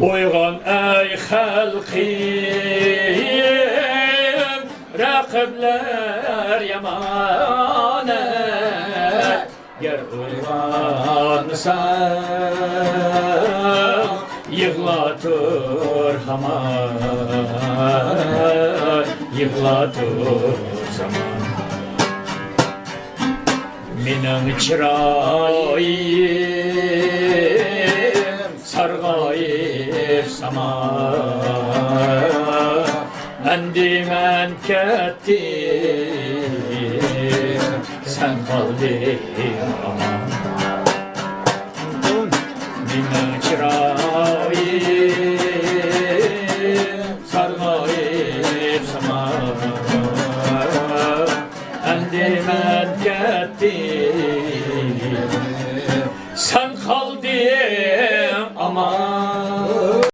Uygun ey halkım, rakipler yamane. Ger uygansan, yığlatır haman, yığlatır zaman. Minin çırayım, sargayıp saman. Endimen kettim, sen kaldın aman. Minin çırayım, sargayıp saman. Endimen kettim, sen kaldın aman.